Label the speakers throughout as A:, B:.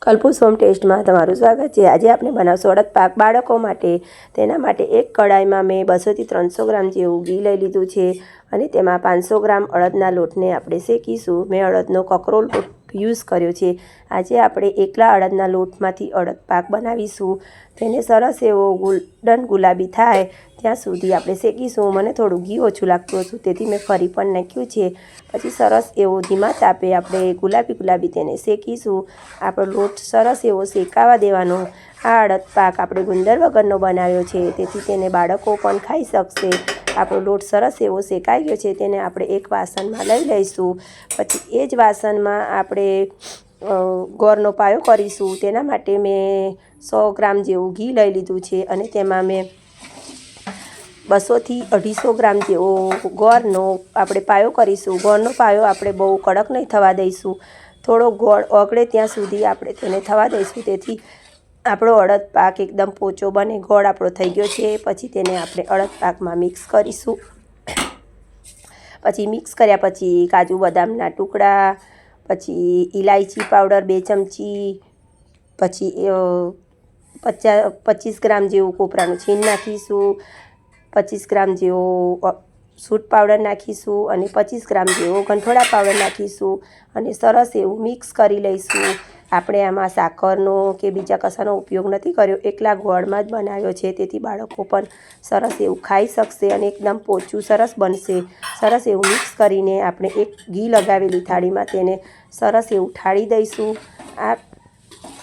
A: કલ્પૂસ home ટેસ્ટમાં તમારું સ્વાગત છે। આજે આપણે બનાવશું અડદ પાક બાળકો માટે। તેના માટે એક કડાઈમાં મેં 200 થી 300 ગ્રામ જેવું ઘી લઈ લીધું છે અને તેમાં 500 ગ્રામ અડદના લોટને આપણે શેકીશું। મેં અડદનો કકરો લોટ યુઝ કર્યો છે। આજે આપણે એકલા અડદના લોટમાંથી અડદ પાક બનાવીશું। તેને સરસ એવો ગોલ્ડન ગુલાબી થાય ત્યાં સુધી આપણે શેકીશું। મને થોડું ઘી ઓછું લાગતું હતું તેથી મેં ફરી પણ નાખ્યું છે। પછી સરસ એવો ધીમા તાપે આપણે ગુલાબી તેને શેકીશું। આપણો લોટ સરસ એવો શેકાવા દેવાનો। આ અડદ પાક આપણે ગુંદર વગરનો બનાવ્યો છે તેથી તેને બાળકો પણ ખાઈ શકશે। આપણો લોટ સરસ એવો શેકાઈ ગયો છે, તેને આપણે એક વાસણમાં લઈ લઈશું। પછી એ જ વાસણમાં આપણે ગોળનો પાયો કરીશું। તેના માટે મેં 100 ગ્રામ જેવું ઘી લઈ લીધું છે અને તેમાં મેં 200 થી 250 ગ્રામ જેવો ગોળનો આપણે પાયો કરીશું। ગોળનો પાયો આપણે બહુ કડક નહીં થવા દઈશું, થોડો ગોળ ઓગળે ત્યાં સુધી આપણે તેને થવા દઈશું। તેથી આપણો અડદ પાક એકદમ પોચો બને। ગોળ આપણો થઈ ગયો છે, પછી તેને આપણે અડદ પાકમાં મિક્સ કરીશું। પછી મિક્સ કર્યા પછી કાજુ બદામના ટુકડા, પછી ઇલાયચી પાવડર 2 ચમચી, પછી 25 ગ્રામ જેવું કોપરાનું છીણ નાખીશું, 25 ગ્રામ જેવો સૂંઠ પાવડર નાખીશું અને 25 ગ્રામ જેવો ગંઠોડા પાવડર નાખીશું અને સરસ એવું મિક્સ કરી લઈશું। આપણે આમાં સાકરનો કે બીજા કશાનો ઉપયોગ નથી કર્યો, એકલા ગોળમાં જ બનાવ્યો છે, તેથી બાળકો પણ સરસ એવું ખાઈ શકશે અને એકદમ પોચું સરસ બનશે। સરસ એવું મિક્સ કરીને આપણે એક ઘી લગાવેલી થાળીમાં તેને સરસ એવું ઠાળી દઈશું। આ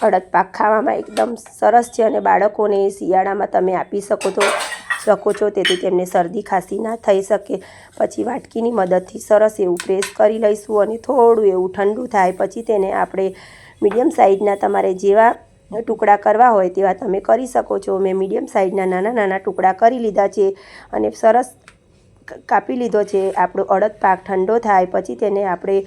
A: અડદ પાક ખાવામાં એકદમ સરસ છે અને બાળકોને શિયાળામાં તમે આપી શકો છો, તેથી તેમને શરદી ખાંસી ના થઈ શકે। પછી વાટકીની મદદથી સરસ એવું પ્રેસ કરી લઈશું અને થોડું એવું ઠંડુ થાય પછી તેને આપણે મીડિયમ સાઇઝના તમારે જેવા ટુકડા કરવા હોય તેવા તમે કરી શકો છો। મેં મીડિયમ સાઇઝના નાના નાના ટુકડા કરી લીધા છે અને સરસ કાપી લીધો છે। આપણો અડદ પાક ઠંડો થાય પછી તેને આપણે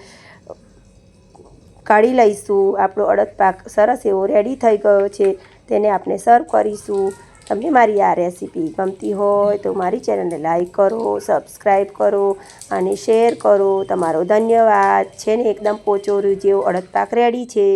A: કાઢી લઈશું। આપણો અડદ પાક સરસ એવો રેડી થઈ ગયો છે, તેને આપણે સર્વ કરીશું। તમને મારી આ રેસીપી ગમતી હોય તો મારી ચેનલને લાઈક કરો, સબસ્ક્રાઈબ કરો અને શેર કરો। તમારો ધન્યવાદ। છે ને એકદમ પોચો જેવો અડદ પાક રેડી છે।